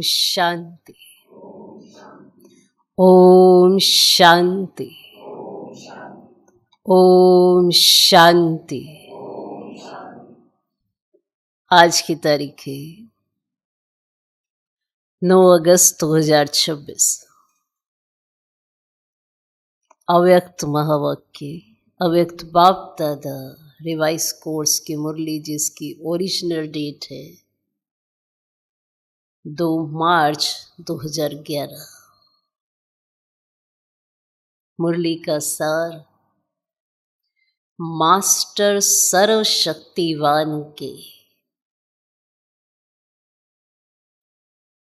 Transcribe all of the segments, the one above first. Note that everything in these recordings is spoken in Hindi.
शांति। ओम शांति। ओम शांति। आज की तारीख है 9 अगस्त 2026। अव्यक्त महावाक्य, अव्यक्त बाप दादा रिवाइज कोर्स की मुरली, जिसकी ओरिजिनल डेट है 2 मार्च 2011। मुरली का सार, मास्टर सर्वशक्तिवान के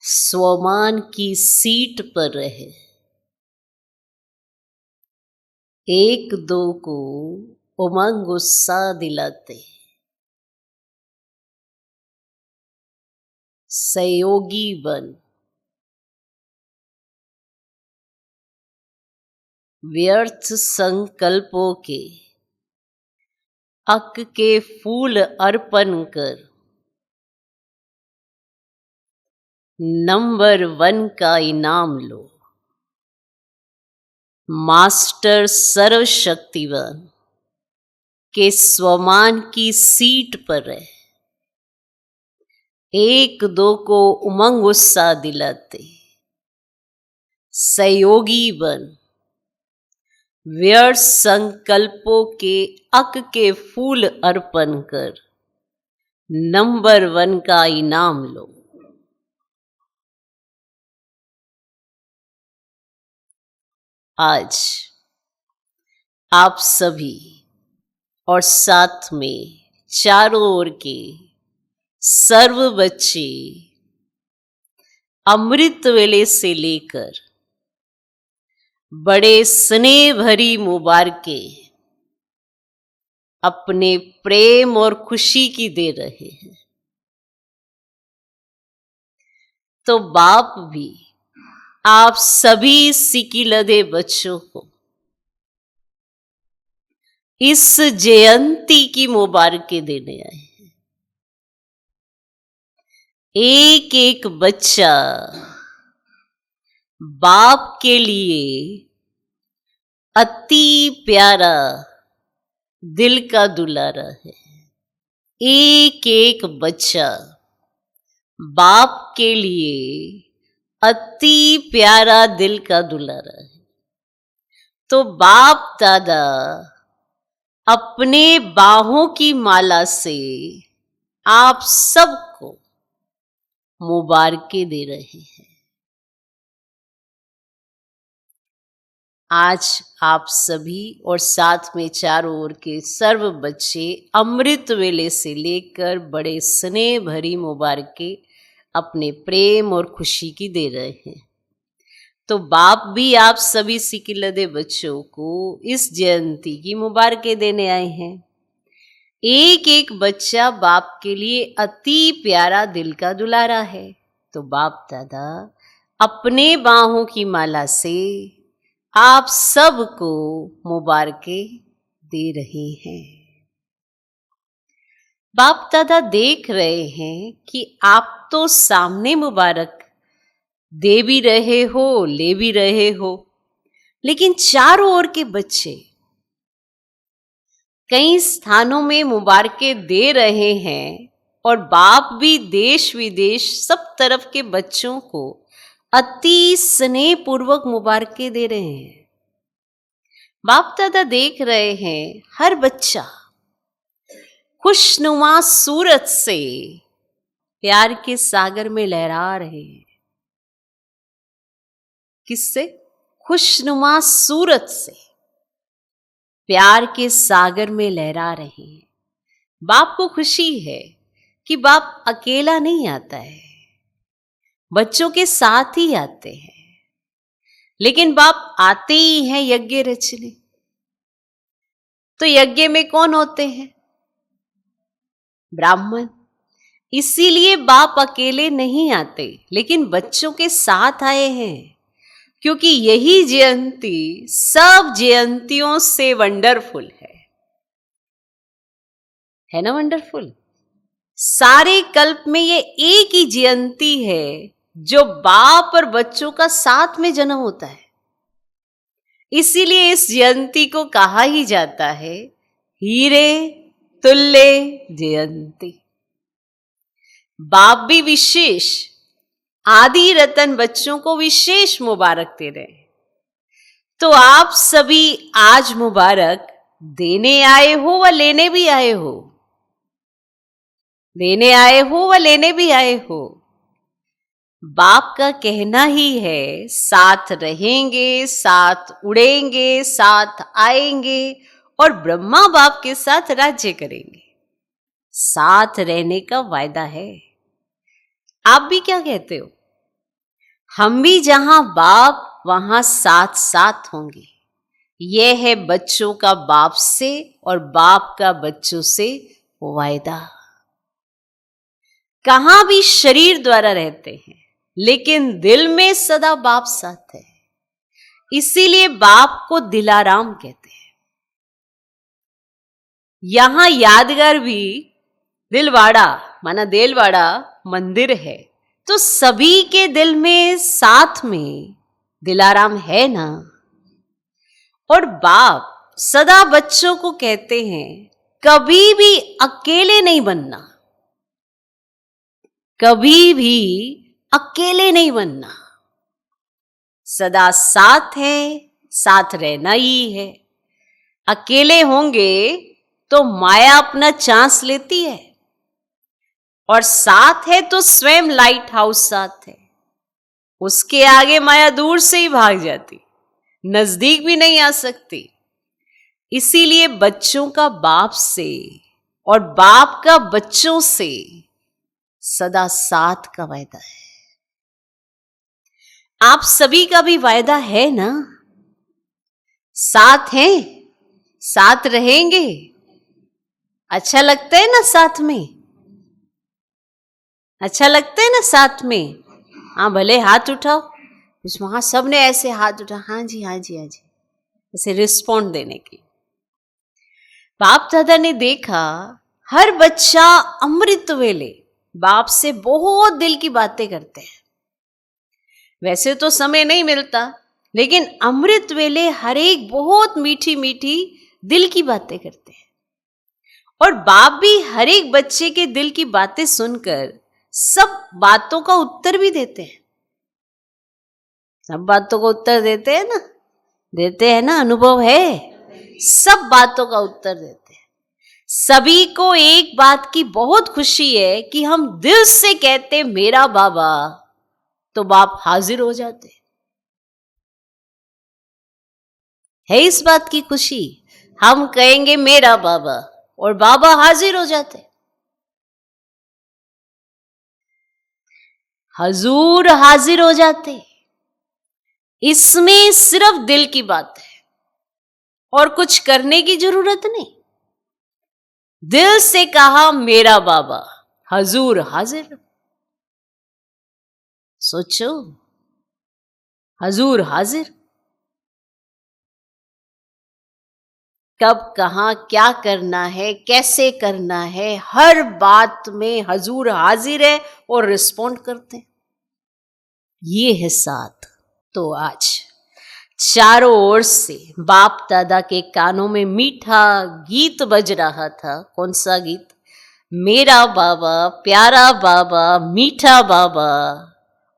स्वमान की सीट पर रहे, एक दो को उमंग उत्साह दिलाते, सहयोगी बन व्यर्थ संकल्पों के अक के फूल अर्पण कर नंबर 1 का इनाम लो। मास्टर सर्वशक्तिवान के स्वमान की सीट पर रहे, एक दो को उमंग उत्साह दिलाते, सहयोगी बन व्यर्थ संकल्पों के अक के फूल अर्पण कर नंबर 1 का इनाम लो। आज आप सभी और साथ में चारों ओर के सर्व बच्चे अमृत वेले से लेकर बड़े स्नेह भरी मुबारकें अपने प्रेम और खुशी की दे रहे हैं, तो बाप भी आप सभी सिकिलदे बच्चों को इस जयंती की मुबारकें देने आए हैं। एक एक बच्चा बाप के लिए अति प्यारा दिल का दुलारा है। एक एक बच्चा बाप के लिए अति प्यारा दिल का दुलारा है। तो बाप दादा अपने बाहों की माला से आप सबको मुबारकें दे रहे हैं। आज आप सभी और साथ में चारों ओर के सर्व बच्चे अमृत वेले से लेकर बड़े स्नेह भरी मुबारकें अपने प्रेम और खुशी की दे रहे हैं, तो बाप भी आप सभी सिकिलदे बच्चों को इस जयंती की मुबारकें देने आए हैं। एक एक बच्चा बाप के लिए अति प्यारा दिल का दुलारा है, तो बाप दादा अपने बाहों की माला से आप सबको मुबारकें दे रहे हैं। बाप दादा देख रहे हैं कि आप तो सामने मुबारक दे भी रहे हो, ले भी रहे हो, लेकिन चारों ओर के बच्चे कई स्थानों में मुबारकें दे रहे हैं, और बाप भी देश विदेश सब तरफ के बच्चों को अति स्नेह पूर्वक मुबारकें दे रहे हैं। बाप दादा देख रहे हैं हर बच्चा खुशनुमा सूरत से प्यार के सागर में लहरा रहे हैं। किससे? खुशनुमा सूरत से प्यार के सागर में लहरा रहे हैं। बाप को खुशी है कि बाप अकेला नहीं आता है, बच्चों के साथ ही आते हैं, लेकिन बाप आते ही हैं यज्ञ रचने। तो यज्ञ में कौन होते हैं? ब्राह्मण। इसीलिए बाप अकेले नहीं आते, लेकिन बच्चों के साथ आए हैं, क्योंकि यही जयंती सब जयंतियों से वंडरफुल है ना? वंडरफुल। सारे कल्प में ये एक ही जयंती है जो बाप और बच्चों का साथ में जन्म होता है। इसीलिए इस जयंती को कहा ही जाता है हीरे तुल्य जयंती। बाप भी विशेष आदि रतन बच्चों को विशेष मुबारक दे रहे हैं। तो आप सभी आज मुबारक देने आए हो व लेने भी आए हो, देने आए हो व लेने भी आए हो। बाप का कहना ही है साथ रहेंगे, साथ उड़ेंगे, साथ आएंगे और ब्रह्मा बाप के साथ राज्य करेंगे। साथ रहने का वायदा है। आप भी क्या कहते हो? हम भी जहां बाप वहां साथ साथ होंगे। यह है बच्चों का बाप से और बाप का बच्चों से वायदा। कहां भी शरीर द्वारा रहते हैं लेकिन दिल में सदा बाप साथ है। इसीलिए बाप को दिलाराम कहते हैं। यहां यादगार भी दिलवाड़ा माना देलवाड़ा मंदिर है, तो सभी के दिल में साथ में दिलाराम है ना। और बाप सदा बच्चों को कहते हैं कभी भी अकेले नहीं बनना, कभी भी अकेले नहीं बनना। सदा साथ है, साथ रहना ही है। अकेले होंगे तो माया अपना चांस लेती है, और साथ है तो स्वयं लाइट हाउस साथ है। उसके आगे माया दूर से ही भाग जाती, नजदीक भी नहीं आ सकती। इसीलिए बच्चों का बाप से और बाप का बच्चों से सदा साथ का वायदा है। आप सभी का भी वायदा है ना? साथ हैं, साथ रहेंगे। अच्छा लगता है ना साथ में? अच्छा लगता है ना साथ में? हाँ, भले हाथ उठाओ। वहां सबने ऐसे हाथ उठा, हाँ जी हाँ जी हाँ जी, ऐसे रिस्पॉन्ड देने की। बाप दादा ने देखा हर बच्चा अमृत वेले बाप से बहुत दिल की बातें करते हैं। वैसे तो समय नहीं मिलता, लेकिन अमृत वेले हर एक बहुत मीठी मीठी दिल की बातें करते हैं। और बाप भी हर एक बच्चे के दिल की बातें सुनकर सब बातों का उत्तर भी देते हैं। सब बातों का उत्तर देते हैं ना? देते हैं ना? अनुभव है। सब बातों का उत्तर देते हैं। सभी को एक बात की बहुत खुशी है कि हम दिल से कहते मेरा बाबा, तो बाप हाजिर हो जाते है। इस बात की खुशी, हम कहेंगे मेरा बाबा और बाबा हाजिर हो जाते। हजूर हाजिर हो जाते। इसमें सिर्फ दिल की बात है और कुछ करने की जरूरत नहीं। दिल से कहा मेरा बाबा, हजूर हाजिर। सोचो, हजूर हाजिर। कब कहां क्या करना है, कैसे करना है, हर बात में हजूर हाजिर है और रिस्पॉन्ड करते हैं। ये है साथ। तो आज चारों ओर से बाप दादा के कानों में मीठा गीत बज रहा था। कौन सा गीत? मेरा बाबा, प्यारा बाबा, मीठा बाबा।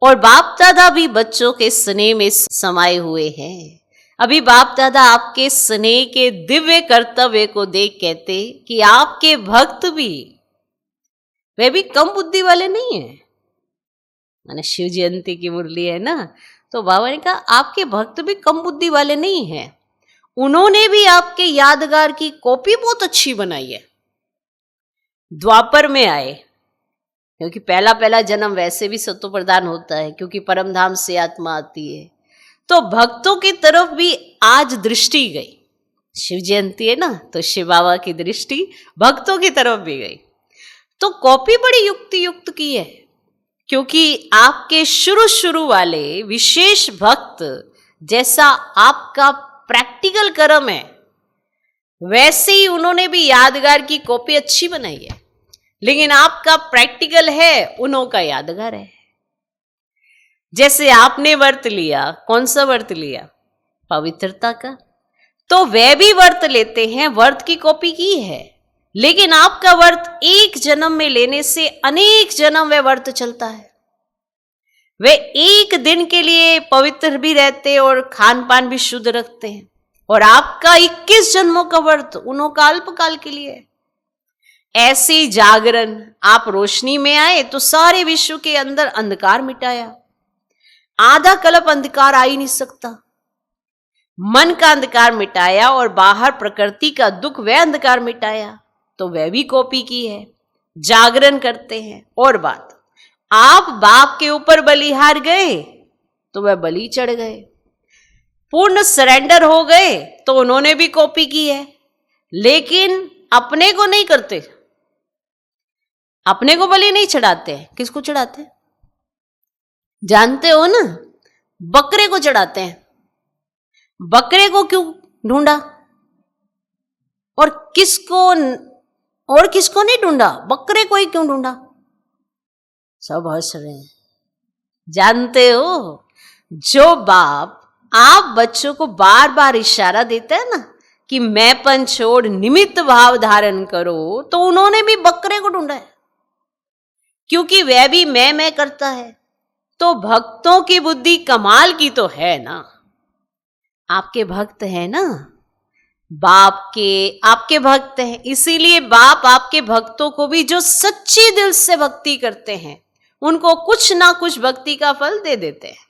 और बाप दादा भी बच्चों के स्नेह में समाये हुए हैं। अभी बाप दादा आपके स्नेह के दिव्य कर्तव्य को देख कहते कि आपके भक्त भी, वे भी कम बुद्धि वाले नहीं है। माने शिव जयंती की मुरली है ना, तो बाबा ने कहा आपके भक्त भी कम बुद्धि वाले नहीं हैं। उन्होंने भी आपके यादगार की कॉपी बहुत अच्छी बनाई है। द्वापर में आए, क्योंकि पहला पहला जन्म वैसे भी सत्व प्रदान होता है, क्योंकि परम धाम से आत्मा आती है। तो भक्तों की तरफ भी आज दृष्टि गई। शिव जयंती है ना, तो शिव बाबा की दृष्टि भक्तों की तरफ भी गई। तो कॉपी बड़ी युक्ति युक्त की है, क्योंकि आपके शुरू वाले विशेष भक्त जैसा आपका प्रैक्टिकल कर्म है, वैसे ही उन्होंने भी यादगार की कॉपी अच्छी बनाई है। लेकिन आपका प्रैक्टिकल है, उन्हों का यादगार है। जैसे आपने व्रत लिया, कौन सा व्रत लिया? पवित्रता का। तो वे भी व्रत लेते हैं, व्रत की कॉपी की है, लेकिन आपका व्रत एक जन्म में लेने से अनेक जन्म वे व्रत चलता है। वे एक दिन के लिए पवित्र भी रहते और खान पान भी शुद्ध रखते हैं, और आपका 21 जन्मों का व्रत उन्हों का अल्पकाल के लिए है। ऐसे जागरण, आप रोशनी में आए तो सारे विश्व के अंदर अंधकार मिटाया। आधा कल्प अंधकार आ ही नहीं सकता। मन का अंधकार मिटाया और बाहर प्रकृति का दुख वह अंधकार मिटाया, तो वह भी कॉपी की है। जागरण करते हैं। और बात, आप बाप के ऊपर बलिहार गए तो वह बलि चढ़ गए, पूर्ण सरेंडर हो गए तो उन्होंने भी कॉपी की है, लेकिन अपने को नहीं करते। अपने को बलि नहीं चढ़ाते हैं। किसको चढ़ाते हैं जानते हो ना? बकरे को चढ़ाते हैं। बकरे को क्यों ढूंढा? और किसको नहीं ढूंढा? बकरे को ही क्यों ढूंढा? सब हंस रहे हैं। जानते हो, जो बाप आप बच्चों को बार बार इशारा देता है ना कि मैंपन छोड़ निमित्त भाव धारण करो, तो उन्होंने भी बकरे को ढूंढा है, क्योंकि वह भी मैं करता है। तो भक्तों की बुद्धि कमाल की तो है ना। आपके भक्त हैं ना, बाप के आपके भक्त हैं, इसीलिए बाप आपके भक्तों को भी जो सच्ची दिल से भक्ति करते हैं उनको कुछ ना कुछ भक्ति का फल दे देते हैं।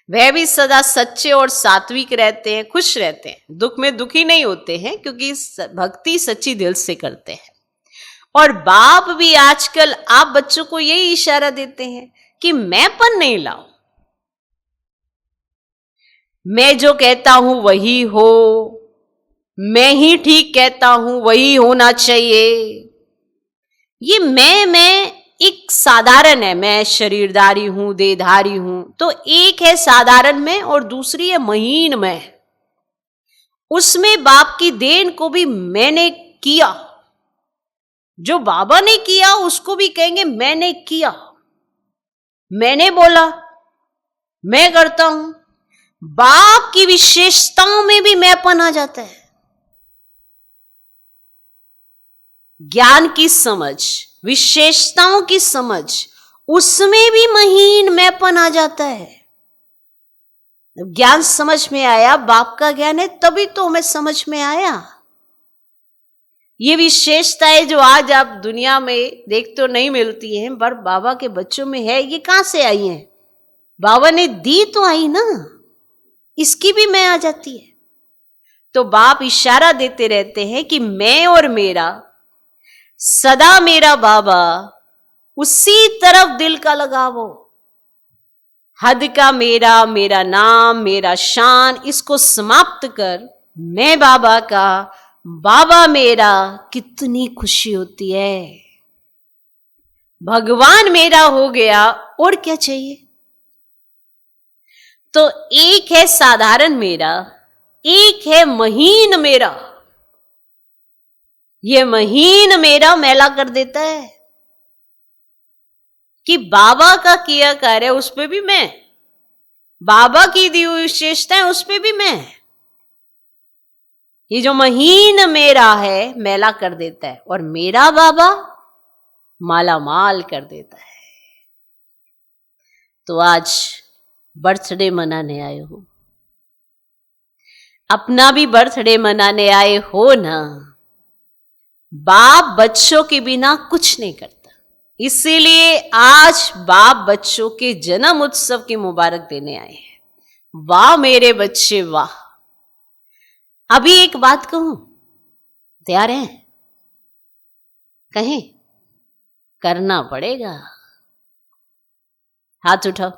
वह भी सदा सच्चे और सात्विक रहते हैं, खुश रहते हैं, दुख में दुखी नहीं होते हैं, क्योंकि भक्ति सच्ची दिल से करते हैं। और बाप भी आजकल आप बच्चों को यही इशारा देते हैं कि मैंपन नहीं लाओ, मैं जो कहता हूं वही हो, मैं ही ठीक कहता हूं, वही होना चाहिए। ये मैं एक साधारण है, मैं शरीरधारी हूं, देहधारी हूं, तो एक है साधारण में और दूसरी है महीन में। उसमें बाप की देन को भी मैंने किया, जो बाबा ने किया उसको भी कहेंगे मैंने किया, मैंने बोला, मैं करता हूं। बाप की विशेषताओं में भी मैंपन आ जाता है। ज्ञान की समझ, विशेषताओं की समझ, उसमें भी महीन मैंपन आ जाता है। ज्ञान समझ में आया, बाप का ज्ञान है, तभी तो हमें समझ में आया। ये विशेषताएं जो आज आप दुनिया में देख तो नहीं मिलती हैं, पर बाबा के बच्चों में है। ये कहां से आई हैं? बाबा ने दी तो आई ना, इसकी भी मैं आ जाती है। तो बाप इशारा देते रहते हैं कि मैं और मेरा, सदा मेरा बाबा, उसी तरफ दिल का लगावो। हद का मेरा, मेरा नाम, मेरा शान, इसको समाप्त कर मैं बाबा का, बाबा मेरा, कितनी खुशी होती है। भगवान मेरा हो गया, और क्या चाहिए? तो एक है साधारण मेरा, एक है महीन मेरा। ये महीन मेरा मैला कर देता है कि बाबा का किया कार्य उस पे भी मैं, बाबा की दी हुई विशेषताएं उस पे भी मैं। ये जो महीन मेरा है मैला कर देता है, और मेरा बाबा माला माल कर देता है। तो आज बर्थडे मनाने आए हो, अपना भी बर्थडे मनाने आए हो ना। बाप बच्चों के बिना कुछ नहीं करता, इसीलिए आज बाप बच्चों के जन्म उत्सव की मुबारक देने आए हैं। वाह मेरे बच्चे वाह। अभी एक बात कहूं, तैयार हैं? कहें? करना पड़ेगा। हाथ उठाओ।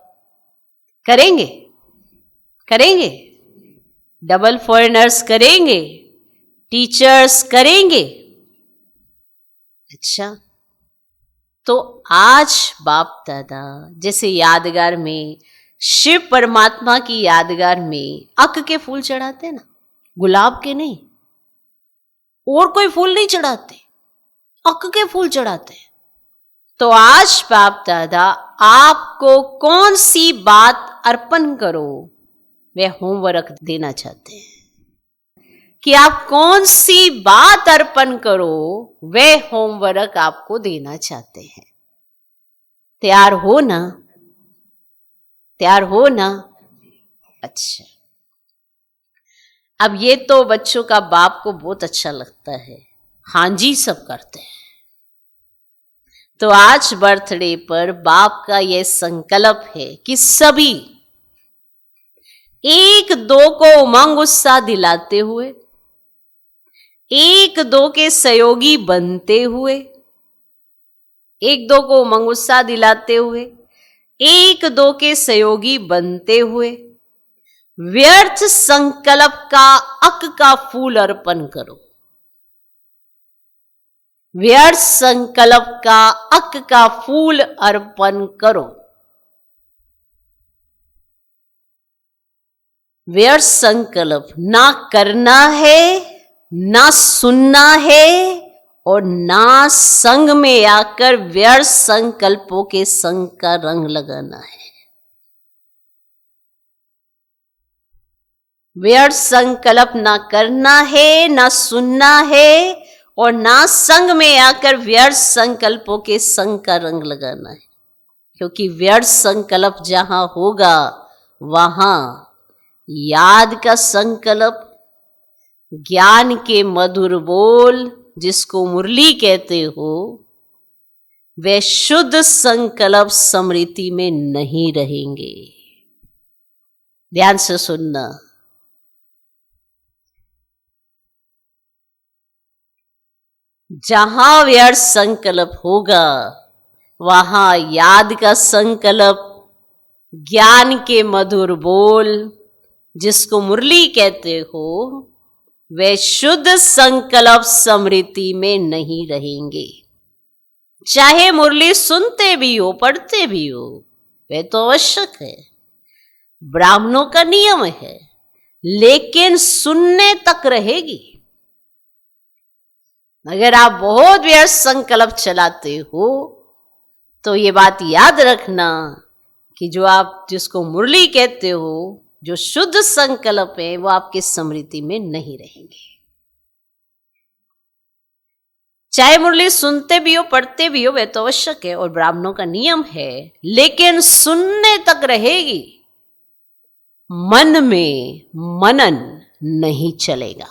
करेंगे? करेंगे? डबल फॉरेनर्स करेंगे? टीचर्स करेंगे? अच्छा, तो आज बाप दादा जैसे यादगार में, शिव परमात्मा की यादगार में अक के फूल चढ़ाते हैं ना, गुलाब के नहीं, और कोई फूल नहीं चढ़ाते, अक के फूल चढ़ाते हैं। तो आज बाप दादा आपको कौन सी बात अर्पण करो वे होमवर्क देना चाहते हैं कि आप कौन सी बात अर्पण करो वे होमवर्क आपको देना चाहते हैं। तैयार हो ना? तैयार हो ना? अच्छा, अब ये तो बच्चों का बाप को बहुत अच्छा लगता है, हाँ जी सब करते हैं। तो आज बर्थडे पर बाप का यह संकल्प है कि सभी एक दो को उमंग उत्साह दिलाते हुए, एक दो के सहयोगी बनते हुए, एक दो को उमंग उत्साह दिलाते हुए, एक दो के सहयोगी बनते हुए व्यर्थ संकल्प का अक का फूल अर्पण करो। व्यर्थ संकल्प का अक का फूल अर्पण करो। व्यर्थ संकल्प ना करना है, ना सुनना है और ना संग में आकर व्यर्थ संकल्पों के संग का रंग लगाना है। व्यर्थ संकल्प ना करना है, ना सुनना है और ना संग में आकर व्यर्थ संकल्पों के संग का रंग लगाना है। क्योंकि व्यर्थ संकल्प जहां होगा वहां याद का संकल्प, ज्ञान के मधुर बोल जिसको मुरली कहते हो, वे शुद्ध संकल्प स्मृति में नहीं रहेंगे। ध्यान से सुनना। जहां व्यर्थ संकल्प होगा वहां याद का संकल्प, ज्ञान के मधुर बोल जिसको मुरली कहते हो, वे शुद्ध संकल्प स्मृति में नहीं रहेंगे। चाहे मुरली सुनते भी हो, पढ़ते भी हो, वे तो आवश्यक है, ब्राह्मणों का नियम है, लेकिन सुनने तक रहेगी। अगर आप बहुत व्यर्थ संकल्प चलाते हो तो ये बात याद रखना कि जो आप जिसको मुरली कहते हो, जो शुद्ध संकल्प है, वो आपकी स्मृति में नहीं रहेंगे। चाहे मुरली सुनते भी हो, पढ़ते भी हो, वह तो आवश्यक है और ब्राह्मणों का नियम है, लेकिन सुनने तक रहेगी, मन में मनन नहीं चलेगा।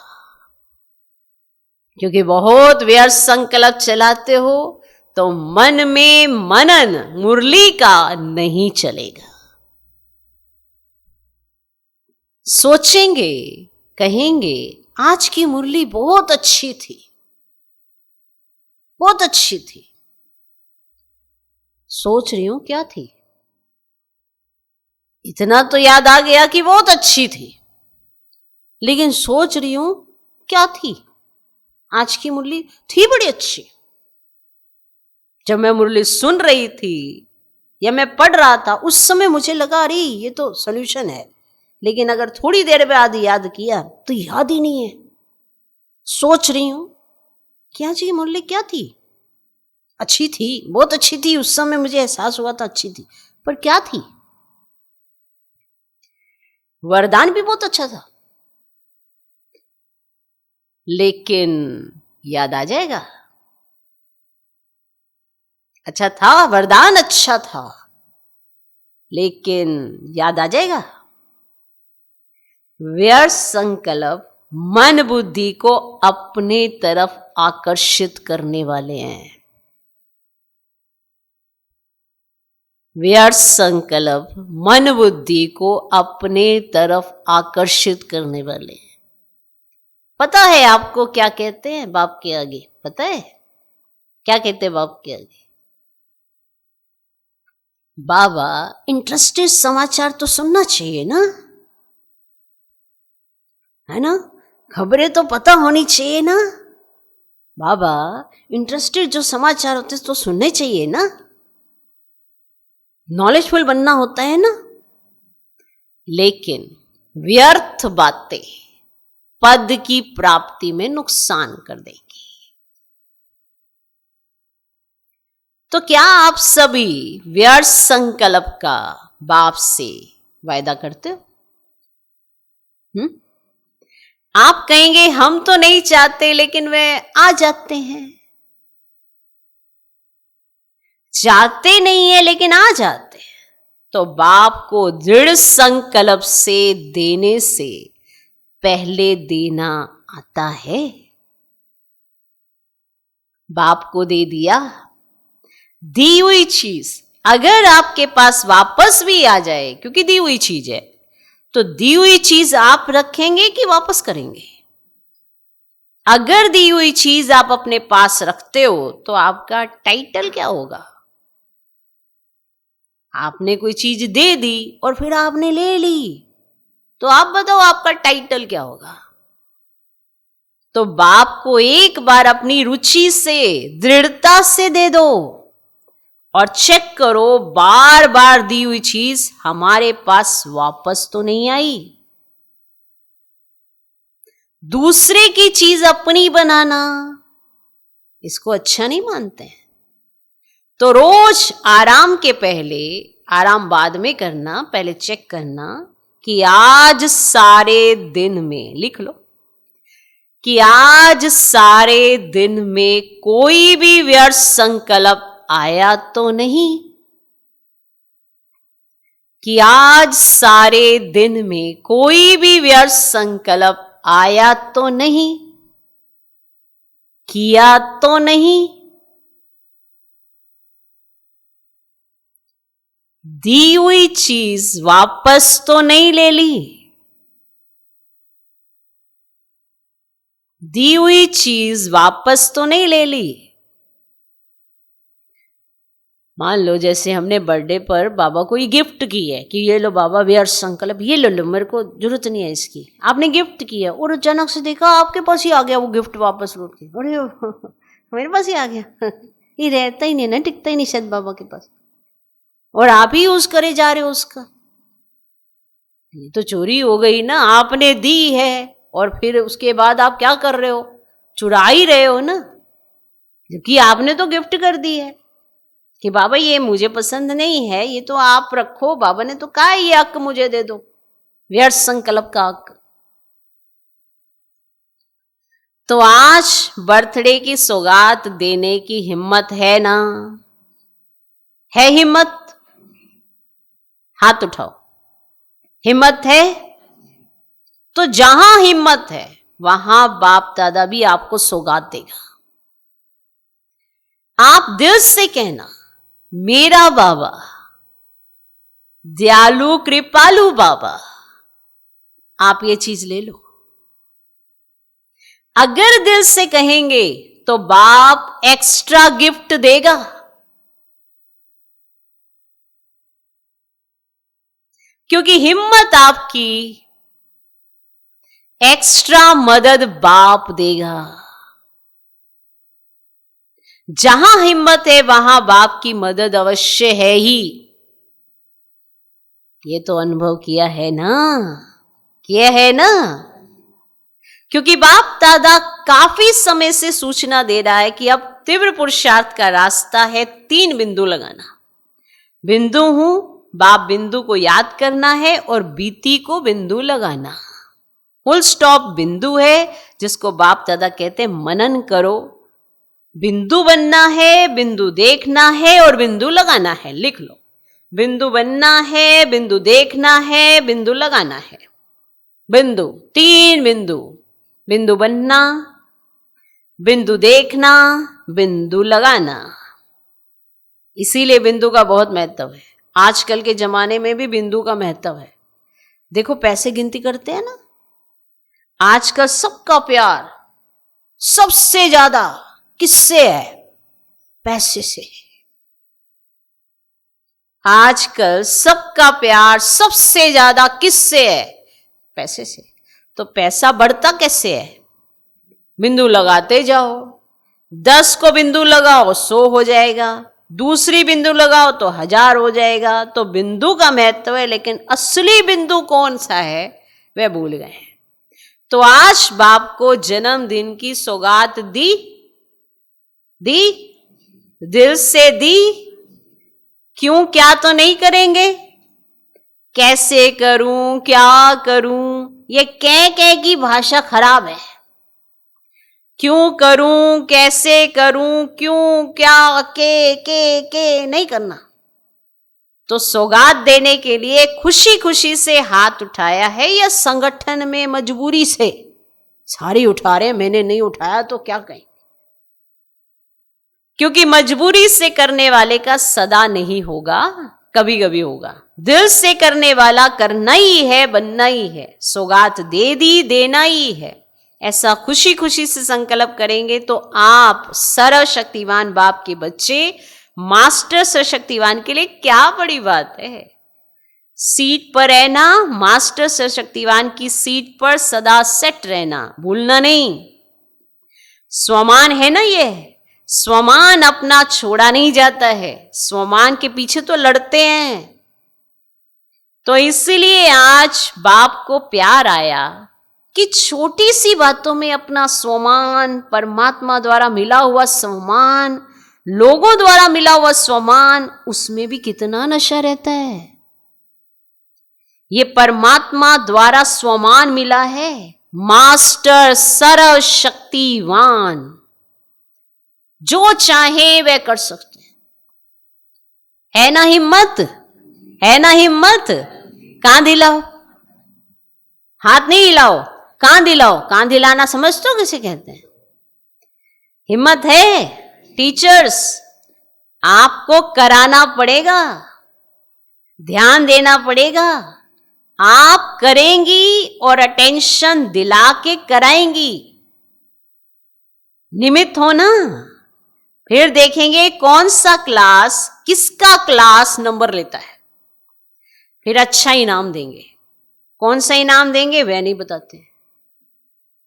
क्योंकि बहुत व्यर्थ संकल्प चलाते हो तो मन में मनन मुरली का नहीं चलेगा। सोचेंगे, कहेंगे आज की मुरली बहुत अच्छी थी, बहुत अच्छी थी। सोच रही हूं क्या थी, इतना तो याद आ गया कि बहुत अच्छी थी, लेकिन सोच रही हूं क्या थी। आज की मुरली थी बड़ी अच्छी। जब मैं मुरली सुन रही थी या मैं पढ़ रहा था उस समय मुझे लगा अरे ये तो सॉल्यूशन है, लेकिन अगर थोड़ी देर बाद याद किया तो याद ही नहीं है। सोच रही हूं कि आज की मुरली क्या थी, अच्छी थी, बहुत अच्छी थी, उस समय मुझे एहसास हुआ था अच्छी थी, पर क्या थी। वरदान भी बहुत अच्छा था, लेकिन याद आ जाएगा। अच्छा था, वरदान अच्छा था, लेकिन याद आ जाएगा। व्यर्थ संकल्प मन बुद्धि को अपने तरफ आकर्षित करने वाले हैं। व्यर्थ संकल्प मन बुद्धि को अपने तरफ आकर्षित करने वाले हैं। पता है आपको क्या कहते हैं बाप के आगे? पता है क्या कहते हैं बाप के आगे? बाबा इंटरेस्टेड समाचार तो सुनना चाहिए ना, है ना, खबरें तो पता होनी चाहिए ना। बाबा इंटरेस्टेड जो समाचार होते तो सुनने चाहिए ना, नॉलेजफुल बनना होता है ना। लेकिन व्यर्थ बातें पद की प्राप्ति में नुकसान कर देंगी। तो क्या आप सभी व्यर्थ संकल्प का बाप से वायदा करते हो? आप कहेंगे हम तो नहीं चाहते, लेकिन वे आ जाते हैं। चाहते नहीं है लेकिन आ जाते हैं। तो बाप को दृढ़ संकल्प से देने से पहले देना आता है। बाप को दे दिया, दी हुई चीज अगर आपके पास वापस भी आ जाए, क्योंकि दी हुई चीज है, तो दी हुई चीज आप रखेंगे कि वापस करेंगे? अगर दी हुई चीज आप अपने पास रखते हो तो आपका टाइटल क्या होगा? आपने कोई चीज दे दी और फिर आपने ले ली, तो आप बताओ आपका टाइटल क्या होगा? तो बाप को एक बार अपनी रुचि से, दृढ़ता से दे दो और चेक करो बार बार दी हुई चीज हमारे पास वापस तो नहीं आई। दूसरे की चीज अपनी बनाना, इसको अच्छा नहीं मानते हैं। तो रोज आराम के पहले, आराम बाद में करना, पहले चेक करना कि आज सारे दिन में, लिख लो कि आज सारे दिन में कोई भी व्यर्थ संकल्प आया तो नहीं। कि आज सारे दिन में कोई भी व्यर्थ संकल्प आया तो नहीं, किया तो नहीं, दी हुई चीज वापस तो नहीं ले ली, दी हुई चीज वापस तो नहीं ले ली। मान लो जैसे हमने बर्थडे पर बाबा को ये गिफ्ट की है कि ये लो बाबा व्यर्थ संकल्प, ये ले लो, मेरे को जरूरत नहीं है इसकी, आपने गिफ्ट किया और अचानक से देखा आपके पास ही आ गया वो गिफ्ट वापस लौट के, अरे मेरे पास ही आ गया ये रहता ही नहीं ना, टिकता ही नहीं शायद बाबा के पास, और आप ही यूज करे जा रहे हो उसका। ये तो चोरी हो गई ना, आपने दी है और फिर उसके बाद आप क्या कर रहे हो? चुरा ही रहे हो ना, क्योंकि आपने तो गिफ्ट कर दी है कि बाबा ये मुझे पसंद नहीं है, ये तो आप रखो, बाबा ने तो कहा ये हक मुझे दे दो, व्यर्थ संकल्प का हक। तो आज बर्थडे की सौगात देने की हिम्मत है ना? है हिम्मत? हाथ उठाओ, हिम्मत है? तो जहां हिम्मत है वहां बाप दादा भी आपको सौगात देगा। आप दिल से कहना, मेरा बाबा, दयालु कृपालु बाबा, आप ये चीज ले लो। अगर दिल से कहेंगे तो बाप एक्स्ट्रा गिफ्ट देगा। क्योंकि हिम्मत आपकी, एक्स्ट्रा मदद बाप देगा। जहां हिम्मत है वहां बाप की मदद अवश्य है ही। ये तो अनुभव किया है ना, किया है ना। क्योंकि बाप दादा काफी समय से सूचना दे रहा है कि अब तीव्र पुरुषार्थ का रास्ता है 3 बिंदु लगाना। बिंदु हूं, बाप बिंदु को याद करना है और बीती को बिंदु लगाना। फुल स्टॉप बिंदु है जिसको बाप दादा कहते हैं मनन करो। बिंदु बनना है, बिंदु देखना है और बिंदु लगाना है। लिख लो, बिंदु बनना है, बिंदु देखना है, बिंदु लगाना है। बिंदु, 3 बिंदु, बिंदु बनना, बिंदु देखना, बिंदु लगाना। इसीलिए बिंदु का बहुत महत्व है। आजकल के जमाने में भी बिंदु का महत्व है। देखो पैसे गिनती करते हैं ना, आजकल सबका प्यार सबसे ज्यादा किससे है? पैसे से। आजकल सबका प्यार सबसे ज्यादा किससे है? पैसे से। तो पैसा बढ़ता कैसे है? बिंदु लगाते जाओ। 10 को बिंदु लगाओ 100 हो जाएगा, दूसरी बिंदु लगाओ तो 1000 हो जाएगा। तो बिंदु का महत्व है, लेकिन असली बिंदु कौन सा है वह भूल गए हैं। तो आज बाप को जन्मदिन की सौगात दी दिल से दी, क्यों क्या तो नहीं करेंगे, कैसे करूं क्या करूं, ये कह की भाषा खराब है। क्यों करूं, कैसे करूं, क्यों क्या के नहीं करना। तो सौगात देने के लिए खुशी खुशी से हाथ उठाया है या संगठन में मजबूरी से? सारी उठा रहे, मैंने नहीं उठाया तो क्या कहें। क्योंकि मजबूरी से करने वाले का सदा नहीं होगा, कभी कभी होगा। दिल से करने वाला करना ही है, बनना ही है। सौगात दे दी, देना ही है। ऐसा खुशी खुशी से संकल्प करेंगे तो आप सर्वशक्तिवान बाप के बच्चे मास्टर सर्वशक्तिवान के लिए क्या बड़ी बात है। सीट पर रहना, मास्टर सर्वशक्तिवान की सीट पर सदा सेट रहना, भूलना नहीं। स्वमान है ना, ये स्वमान अपना छोड़ा नहीं जाता है, स्वमान के पीछे तो लड़ते हैं। तो इसलिए आज बाप को प्यार आया कि छोटी सी बातों में अपना स्वमान, परमात्मा द्वारा मिला हुआ स्वमान, लोगों द्वारा मिला हुआ स्वमान, उसमें भी कितना नशा रहता है। ये परमात्मा द्वारा स्वमान मिला है, मास्टर सर्वशक्तिवान, जो चाहे वह कर सकते हैं। है ना हिम्मत, है ना हिम्मत? कान दिलाओ, हाथ नहीं हिलाओ, कान दिलाओ। कान दिलाना समझते हो किसे कहते हैं? हिम्मत है? टीचर्स, आपको कराना पड़ेगा, ध्यान देना पड़ेगा। आप करेंगी और अटेंशन दिला के कराएंगी। निमित्त हो ना, फिर देखेंगे कौन सा क्लास, किसका क्लास नंबर लेता है, फिर अच्छा इनाम देंगे। कौन सा इनाम देंगे वह नहीं बताते,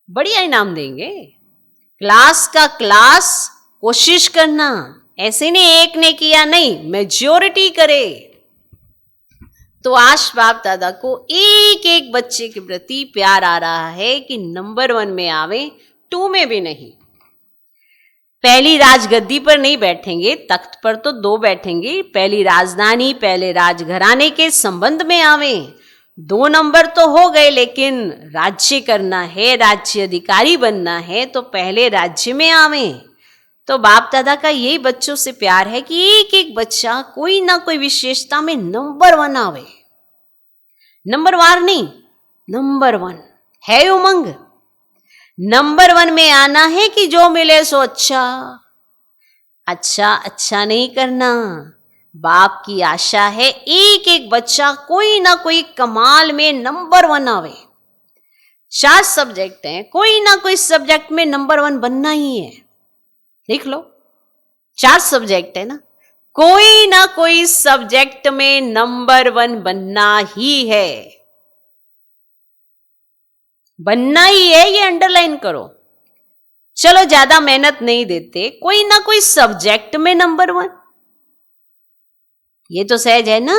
बढ़िया इनाम देंगे। क्लास का क्लास कोशिश करना, ऐसे नहीं एक ने किया नहीं, मेजॉरिटी करे। तो आज बाप दादा को एक एक बच्चे के प्रति प्यार आ रहा है कि नंबर 1 में आवे, 2 में भी नहीं। पहली राजगद्दी पर नहीं बैठेंगे, तख्त पर तो 2 बैठेंगे। पहली राजधानी, पहले राजघराने के संबंध में आवे। 2 नंबर तो हो गए, लेकिन राज्य करना है, राज्य अधिकारी बनना है तो पहले राज्य में आवे। तो बाप दादा का यही बच्चों से प्यार है कि एक एक बच्चा कोई ना कोई विशेषता में नंबर 1 आवे। नंबर वार नहीं, नंबर 1 है उमंग। नंबर 1 में आना है कि जो मिले सो अच्छा। अच्छा नहीं करना। बाप की आशा है एक एक बच्चा कोई ना कोई कमाल में नंबर 1 आवे। 4 सब्जेक्ट हैं, कोई ना कोई सब्जेक्ट में नंबर 1 बनना ही है। देख लो, 4 सब्जेक्ट है ना, कोई ना कोई सब्जेक्ट में नंबर 1 बनना ही है, बनना ही है। ये अंडरलाइन करो। चलो ज्यादा मेहनत नहीं देते, कोई ना कोई सब्जेक्ट में नंबर 1, ये तो सहज है ना।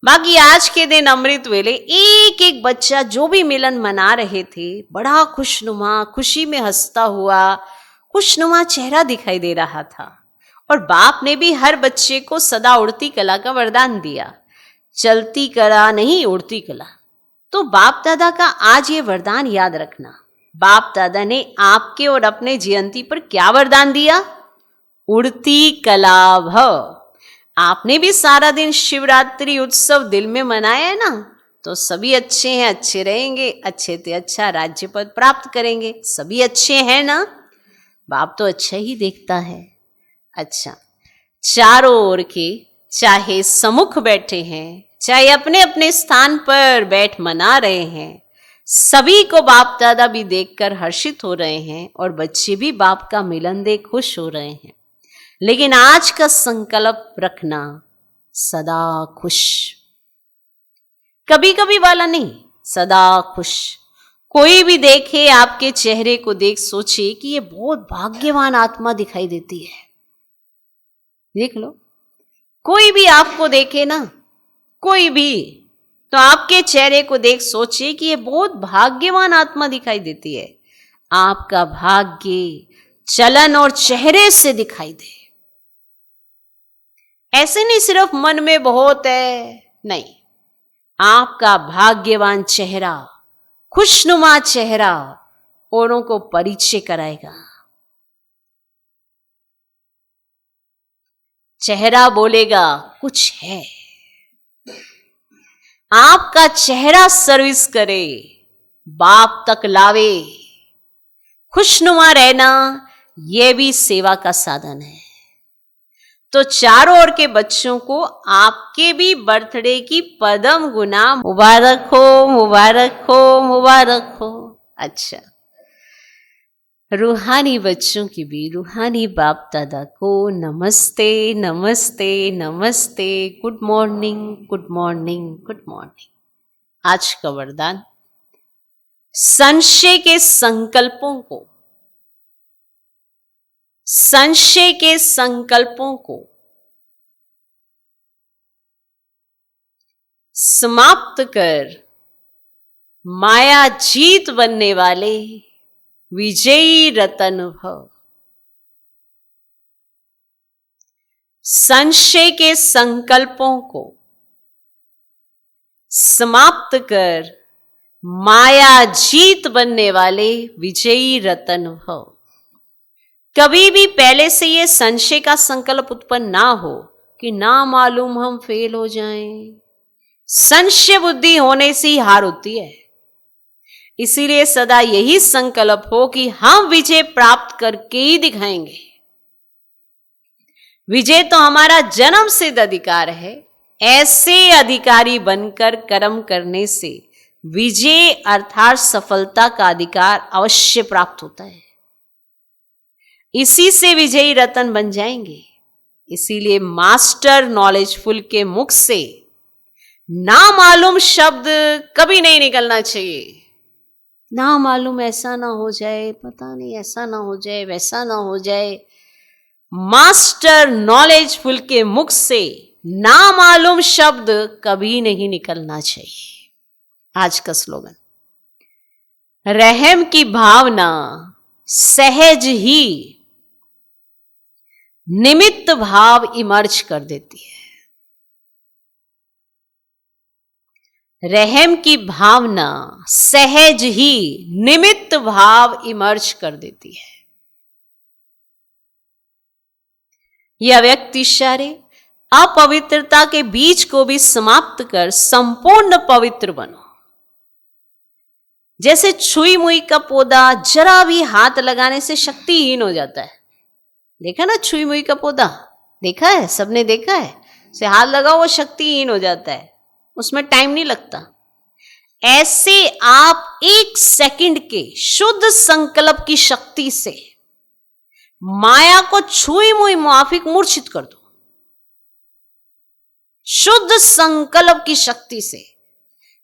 बाकी आज के दिन अमृत वेले एक एक बच्चा जो भी मिलन मना रहे थे, बड़ा खुशनुमा, खुशी में हंसता हुआ खुशनुमा चेहरा दिखाई दे रहा था। और बाप ने भी हर बच्चे को सदा उड़ती कला का वरदान दिया। चलती कला नहीं, उड़ती कला। तो बाप दादा का आज ये वरदान याद रखना। बाप दादा ने आपके और अपने जयंती पर क्या वरदान दिया? उड़ती कला भव। आपने भी सारा दिन शिवरात्रि उत्सव दिल में मनाया है ना, तो सभी अच्छे हैं, अच्छे रहेंगे, अच्छे से अच्छा राज्य पद प्राप्त करेंगे। सभी अच्छे हैं ना, बाप तो अच्छा ही देखता है। अच्छा, चारों ओर के चाहे सम्मुख बैठे हैं, चाहे अपने अपने स्थान पर बैठ मना रहे हैं, सभी को बाप दादा भी देखकर हर्षित हो रहे हैं और बच्चे भी बाप का मिलन देख खुश हो रहे हैं। लेकिन आज का संकल्प रखना, सदा खुश, कभी कभी वाला नहीं, सदा खुश। कोई भी देखे आपके चेहरे को देख सोचे कि ये बहुत भाग्यवान आत्मा दिखाई देती है। देख लो, कोई भी आपको देखे ना, कोई भी, तो आपके चेहरे को देख सोचे कि ये बहुत भाग्यवान आत्मा दिखाई देती है। आपका भाग्य चलन और चेहरे से दिखाई दे। ऐसे नहीं सिर्फ मन में बहुत है, नहीं, आपका भाग्यवान चेहरा, खुशनुमा चेहरा औरों को परिचय कराएगा। चेहरा बोलेगा कुछ है। आपका चेहरा सर्विस करे, बाप तक लावे। खुशनुमा रहना यह भी सेवा का साधन है। तो चारों ओर के बच्चों को आपके भी बर्थडे की पदम गुना मुबारक हो, मुबारक हो, मुबारक हो। अच्छा, रूहानी बच्चों की भी रूहानी बाप दादा को नमस्ते, नमस्ते, नमस्ते, good morning, good morning, good morning. आज का वरदान, संशय के संकल्पों को, संशय के संकल्पों को समाप्त कर माया जीत बनने वाले विजयी रतन भव। संशय के संकल्पों को समाप्त कर माया जीत बनने वाले विजयी रतन भव। कभी भी पहले से ये संशय का संकल्प उत्पन्न ना हो कि ना मालूम हम फेल हो जाएं। संशय बुद्धि होने से ही हार होती है। इसीलिए सदा यही संकल्प हो कि हम विजय प्राप्त करके ही दिखाएंगे। विजय तो हमारा जन्म सिद्ध अधिकार है। ऐसे अधिकारी बनकर कर्म करने से विजय अर्थात सफलता का अधिकार अवश्य प्राप्त होता है। इसी से विजयी रतन बन जाएंगे। इसीलिए मास्टर नॉलेजफुल के मुख से ना मालूम शब्द कभी नहीं निकलना चाहिए। ना मालूम ऐसा ना हो जाए, पता नहीं ऐसा ना हो जाए, वैसा ना हो जाए। मास्टर नॉलेजफुल के मुख से ना मालूम शब्द कभी नहीं निकलना चाहिए। आज का स्लोगन, रहम की भावना सहज ही निमित्त भाव इमर्ज कर देती है। रहम की भावना सहज ही निमित्त भाव इमर्ज कर देती है। यह व्यक्ति सारे अपवित्रता के बीज को भी समाप्त कर संपूर्ण पवित्र बनो। जैसे छुई मुई का पौधा जरा भी हाथ लगाने से शक्तिहीन हो जाता है। देखा ना छुई मुई का पौधा, देखा है, सबने देखा है। से हाथ लगाओ वो शक्तिहीन हो जाता है, उसमें टाइम नहीं लगता। ऐसे आप 1 सेकंड के शुद्ध संकल्प की शक्ति से माया को छुई मुई मुआफिक मूर्छित कर दो। शुद्ध संकल्प की शक्ति से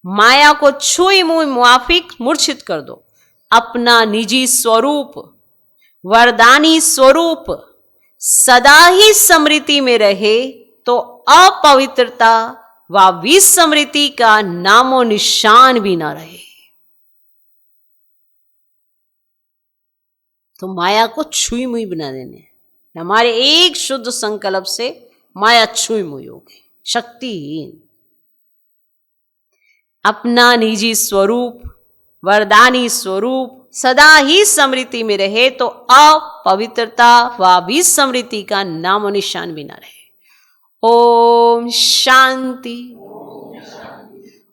माया को छुई मुई मुआफिक मूर्छित कर दो। अपना निजी स्वरूप, वरदानी स्वरूप सदा ही स्मृति में रहे तो अपवित्रता व विस्मृति का नामो निशान भी ना रहे। तो माया को छुई मुई बना देने, हमारे एक शुद्ध संकल्प से माया छुई मुई हो गई, शक्तिहीन। अपना निजी स्वरूप, वरदानी स्वरूप सदा ही स्मृति में रहे तो अपवित्रता व विस्मृति का नामो निशान भी ना रहे। ओम शांति।